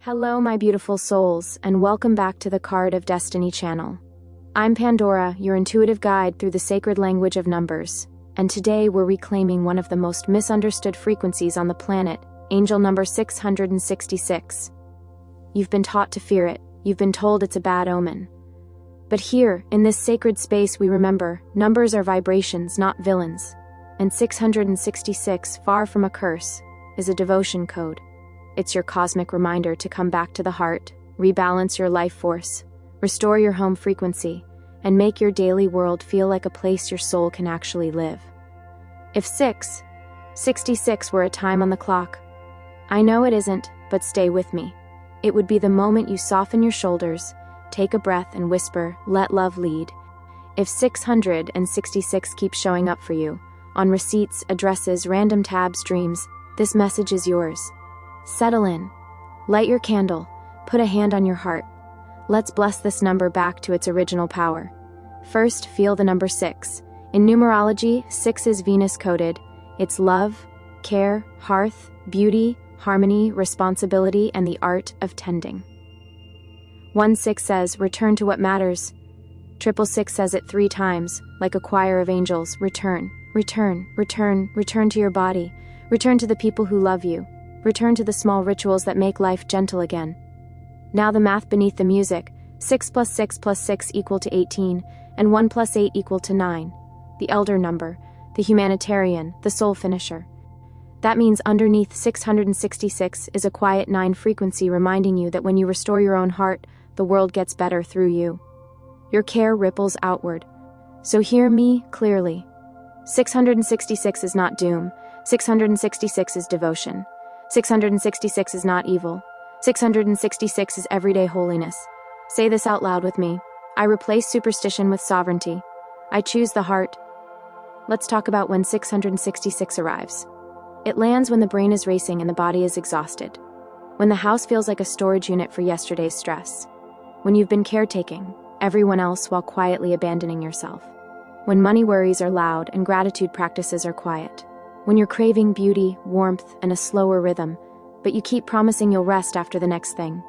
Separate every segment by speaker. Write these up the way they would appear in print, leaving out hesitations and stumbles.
Speaker 1: Hello, my beautiful souls, and welcome back to the Card of Destiny channel. I'm Pandora, your intuitive guide through the sacred language of numbers, and today we're reclaiming one of the most misunderstood frequencies on the planet, angel number 666. You've been taught to fear it, you've been told it's a bad omen. But here, in this sacred space, we remember, numbers are vibrations, not villains, and 666, far from a curse, is a devotion code. It's your cosmic reminder to come back to the heart, rebalance your life force, restore your home frequency, and make your daily world feel like a place your soul can actually live. If 666 were a time on the clock, I know it isn't, but stay with me. It would be the moment you soften your shoulders, take a breath and whisper, "Let love lead." If 666 keeps showing up for you, on receipts, addresses, random tabs, dreams, this message is yours. Settle in. Light your candle. Put a hand on your heart. Let's bless this number back to its original power. First, feel the number 6. In numerology, 6 is Venus-coded. It's love, care, hearth, beauty, harmony, responsibility, and the art of tending. 16 says, "Return to what matters." 666 says it 3 times, like a choir of angels. Return, return, return, return to your body. Return to the people who love you. Return to the small rituals that make life gentle again. Now the math beneath the music. 6 plus 6 plus 6 equal to 18, and 1 plus 8 equal to 9. The elder number, the humanitarian, the soul finisher. That means underneath 666 is a quiet 9 frequency reminding you that when you restore your own heart, the world gets better through you. Your care ripples outward. So hear me clearly. 666 is not doom. 666 is devotion. 666 is not evil. 666 is everyday holiness. Say this out loud with me. I replace superstition with sovereignty. I choose the heart. Let's talk about when 666 arrives. It lands when the brain is racing and the body is exhausted. When the house feels like a storage unit for yesterday's stress. When you've been caretaking everyone else while quietly abandoning yourself. When money worries are loud and gratitude practices are quiet. When you're craving beauty, warmth, and a slower rhythm, but you keep promising you'll rest after the next thing.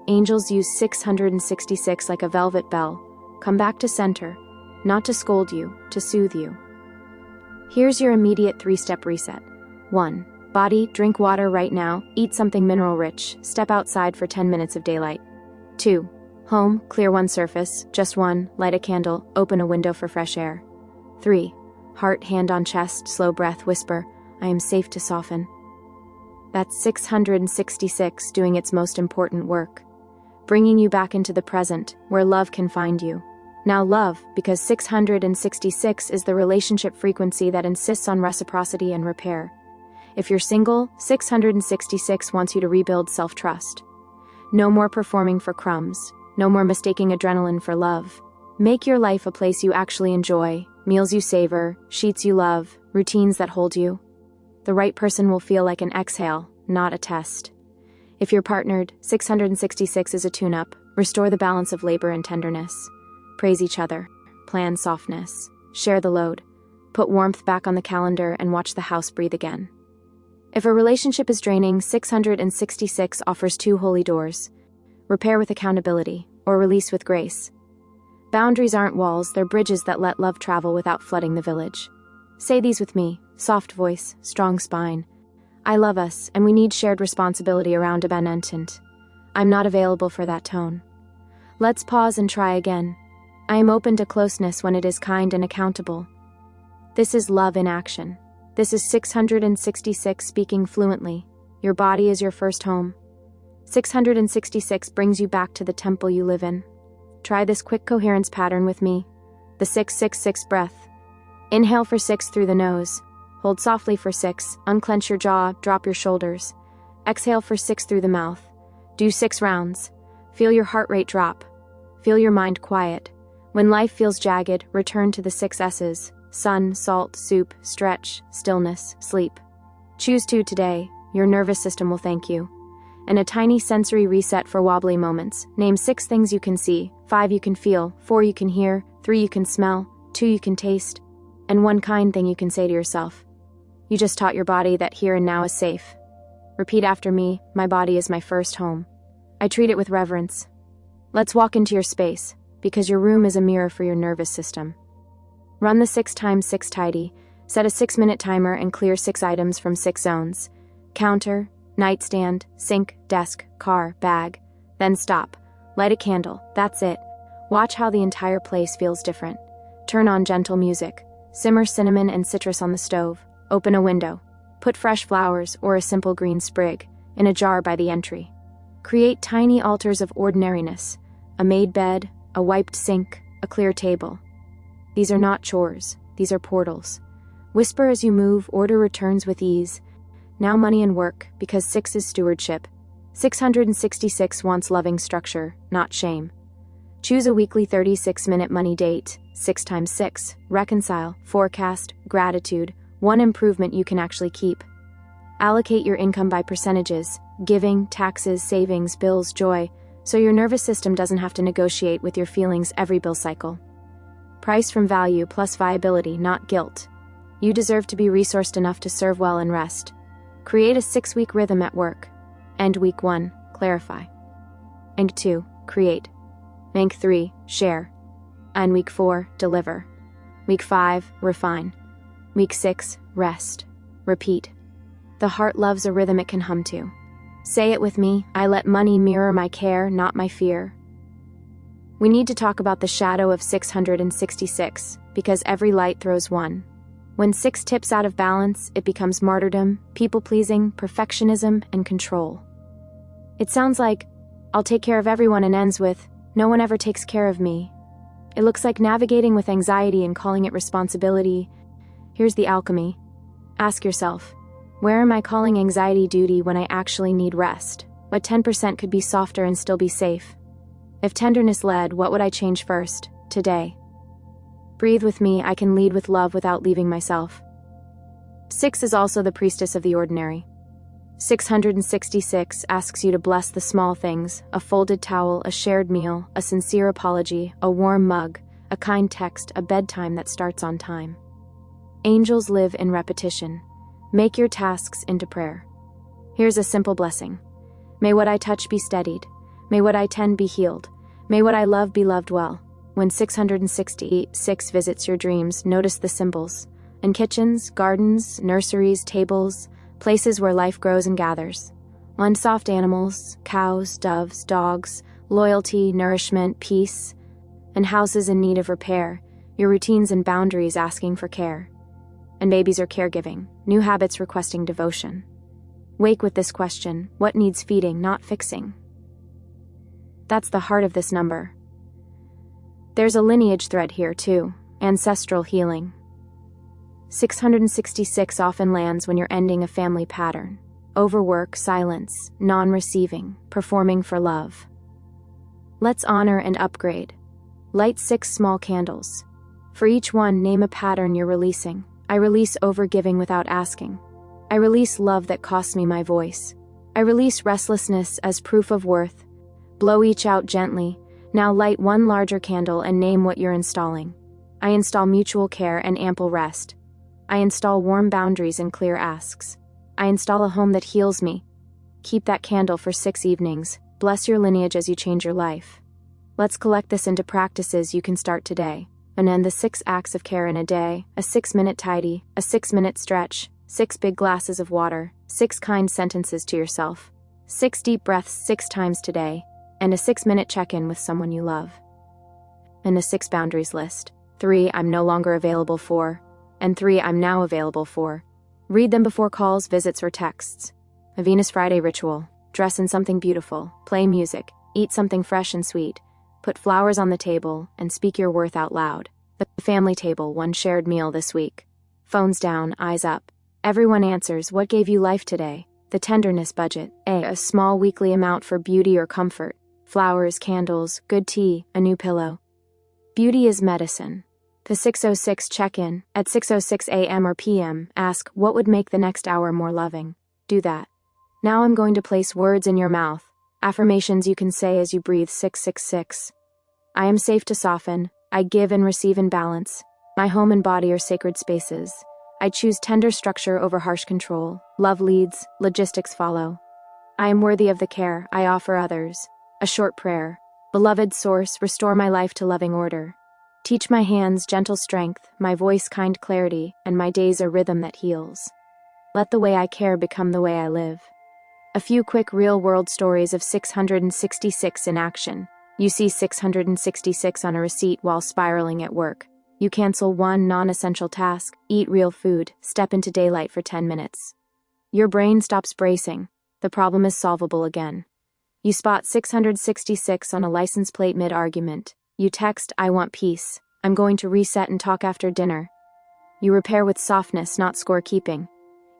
Speaker 1: Angels use 666 like a velvet bell. Come back to center, not to scold you, to soothe you. Here's your immediate 3-step reset. 1. Body, drink water right now, eat something mineral-rich, step outside for 10 minutes of daylight. 2. Home, clear one surface, just one, light a candle, open a window for fresh air. 3. Heart, hand on chest, slow breath, whisper, "I am safe to soften." That's 666 doing its most important work. Bringing you back into the present, where love can find you. Now love, because 666 is the relationship frequency that insists on reciprocity and repair. If you're single, 666 wants you to rebuild self-trust. No more performing for crumbs. No more mistaking adrenaline for love. Make your life a place you actually enjoy, meals you savor, sheets you love, routines that hold you. The right person will feel like an exhale, not a test. If you're partnered, 666 is a tune-up. Restore the balance of labor and tenderness. Praise each other. Plan softness. Share the load. Put warmth back on the calendar and watch the house breathe again. If a relationship is draining, 666 offers 2 holy doors. Repair with accountability, or release with grace. Boundaries aren't walls, they're bridges that let love travel without flooding the village. Say these with me, soft voice, strong spine. I love us, and we need shared responsibility around abandonment. I'm not available for that tone. Let's pause and try again. I am open to closeness when it is kind and accountable. This is love in action. This is 666 speaking fluently. Your body is your first home. 666 brings you back to the temple you live in. Try this quick coherence pattern with me. The 666 breath. Inhale for 6 through the nose. Hold softly for 6. Unclench your jaw, drop your shoulders. Exhale for 6 through the mouth. Do 6 rounds. Feel your heart rate drop. Feel your mind quiet. When life feels jagged, return to the 6 S's. Sun, salt, soup, stretch, stillness, sleep. Choose 2 today. Your nervous system will thank you. And a tiny sensory reset for wobbly moments. Name 6 things you can see, 5 you can feel, 4 you can hear, 3 you can smell, 2 you can taste, and 1 kind thing you can say to yourself. You just taught your body that here and now is safe. Repeat after me, my body is my first home. I treat it with reverence. Let's walk into your space, because your room is a mirror for your nervous system. Run the 6x6 tidy, set a 6-minute timer and clear 6 items from 6 zones. Counter, nightstand, sink, desk, car, bag. Then stop. Light a candle, that's it. Watch how the entire place feels different. Turn on gentle music. Simmer cinnamon and citrus on the stove. Open a window. Put fresh flowers or a simple green sprig in a jar by the entry. Create tiny altars of ordinariness. A made bed, a wiped sink, a clear table. These are not chores, these are portals. Whisper as you move, order returns with ease. Now money and work, because 6 is stewardship. 666 wants loving structure, not shame. Choose a weekly 36-minute money date, 6x6, reconcile, forecast, gratitude, one improvement you can actually keep. Allocate your income by percentages, giving, taxes, savings, bills, joy, so your nervous system doesn't have to negotiate with your feelings every bill cycle. Price from value plus viability, not guilt. You deserve to be resourced enough to serve well and rest. Create a 6-week rhythm at work. End week 1, clarify. Week 2, create. Week 3, share. And week 4, deliver. Week 5, refine. Week 6, rest. Repeat. The heart loves a rhythm it can hum to. Say it with me, I let money mirror my care, not my fear. We need to talk about the shadow of 666, because every light throws one. When 6 tips out of balance, it becomes martyrdom, people-pleasing, perfectionism, and control. It sounds like, I'll take care of everyone, and ends with, no one ever takes care of me. It looks like navigating with anxiety and calling it responsibility. Here's the alchemy. Ask yourself, where am I calling anxiety duty when I actually need rest? What 10% could be softer and still be safe? If tenderness led, what would I change first, today? Breathe with me, I can lead with love without leaving myself. 6 is also the priestess of the ordinary. 666 asks you to bless the small things, a folded towel, a shared meal, a sincere apology, a warm mug, a kind text, a bedtime that starts on time. Angels live in repetition. Make your tasks into prayer. Here's a simple blessing. May what I touch be steadied. May what I tend be healed. May what I love be loved well. When 666 visits your dreams, notice the symbols. In kitchens, gardens, nurseries, tables, places where life grows and gathers. On soft animals, cows, doves, dogs, loyalty, nourishment, peace. And houses in need of repair, your routines and boundaries asking for care. And babies are caregiving, new habits requesting devotion. Wake with this question, what needs feeding, not fixing? That's the heart of this number. There's a lineage thread here too, ancestral healing. 666 often lands when you're ending a family pattern. Overwork, silence, non-receiving, performing for love. Let's honor and upgrade. Light 6 small candles. For each one, name a pattern you're releasing. I release overgiving without asking. I release love that costs me my voice. I release restlessness as proof of worth. Blow each out gently. Now light one larger candle and name what you're installing. I install mutual care and ample rest. I install warm boundaries and clear asks. I install a home that heals me. Keep that candle for 6 evenings. Bless your lineage as you change your life. Let's collect this into practices you can start today. And end the 6 acts of care in a day, a 6-minute tidy, a 6-minute stretch, 6 big glasses of water, 6 kind sentences to yourself, 6 deep breaths 6 times today, and a 6-minute check-in with someone you love. And a 6 boundaries list. 3 I'm no longer available for, and 3 I'm now available for. Read them before calls, visits, or texts. A Venus Friday ritual. Dress in something beautiful, play music, eat something fresh and sweet, put flowers on the table, and speak your worth out loud. The family table, one shared meal this week. Phones down, eyes up. Everyone answers, what gave you life today? The tenderness budget. A small weekly amount for beauty or comfort. Flowers, candles, good tea, a new pillow. Beauty is medicine. The 606 check-in. At 6:06 a.m. or p.m., ask, what would make the next hour more loving? Do that. Now I'm going to place words in your mouth. Affirmations you can say as you breathe 666. I am safe to soften. I give and receive in balance. My home and body are sacred spaces. I choose tender structure over harsh control. Love leads, logistics follow. I am worthy of the care I offer others. A short prayer. Beloved Source, restore my life to loving order. Teach my hands gentle strength, my voice kind clarity, and my days a rhythm that heals. Let the way I care become the way I live. A few quick real-world stories of 666 in action. You see 666 on a receipt while spiraling at work. You cancel one non-essential task, eat real food, step into daylight for 10 minutes. Your brain stops bracing. The problem is solvable again. You spot 666 on a license plate mid-argument. You text, I want peace. I'm going to reset and talk after dinner. You repair with softness, not scorekeeping.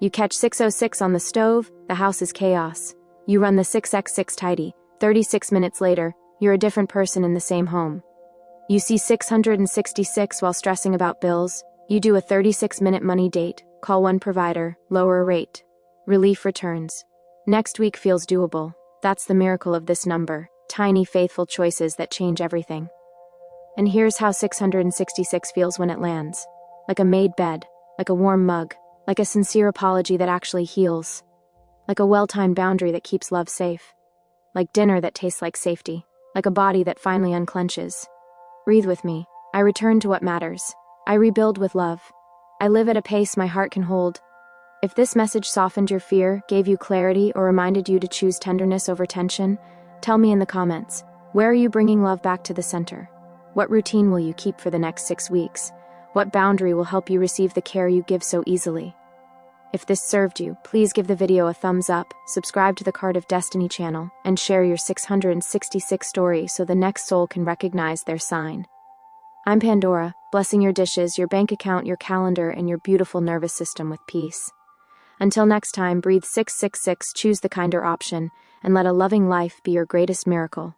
Speaker 1: You catch 606 on the stove, the house is chaos. You run the 6x6 tidy. 36 minutes later, you're a different person in the same home. You see 666 while stressing about bills. You do a 36-minute money date, call one provider, lower a rate. Relief returns. Next week feels doable. That's the miracle of this number. Tiny, faithful choices that change everything. And here's how 666 feels when it lands. Like a made bed, like a warm mug, like a sincere apology that actually heals. Like a well-timed boundary that keeps love safe. Like dinner that tastes like safety. Like a body that finally unclenches. Breathe with me. I return to what matters. I rebuild with love. I live at a pace my heart can hold. If this message softened your fear, gave you clarity, or reminded you to choose tenderness over tension, tell me in the comments. Where are you bringing love back to the center? What routine will you keep for the next 6 weeks? What boundary will help you receive the care you give so easily? If this served you, please give the video a thumbs up, subscribe to the Card of Destiny channel, and share your 666 story so the next soul can recognize their sign. I'm Pandora, blessing your dishes, your bank account, your calendar, and your beautiful nervous system with peace. Until next time, breathe 666, choose the kinder option, and let a loving life be your greatest miracle.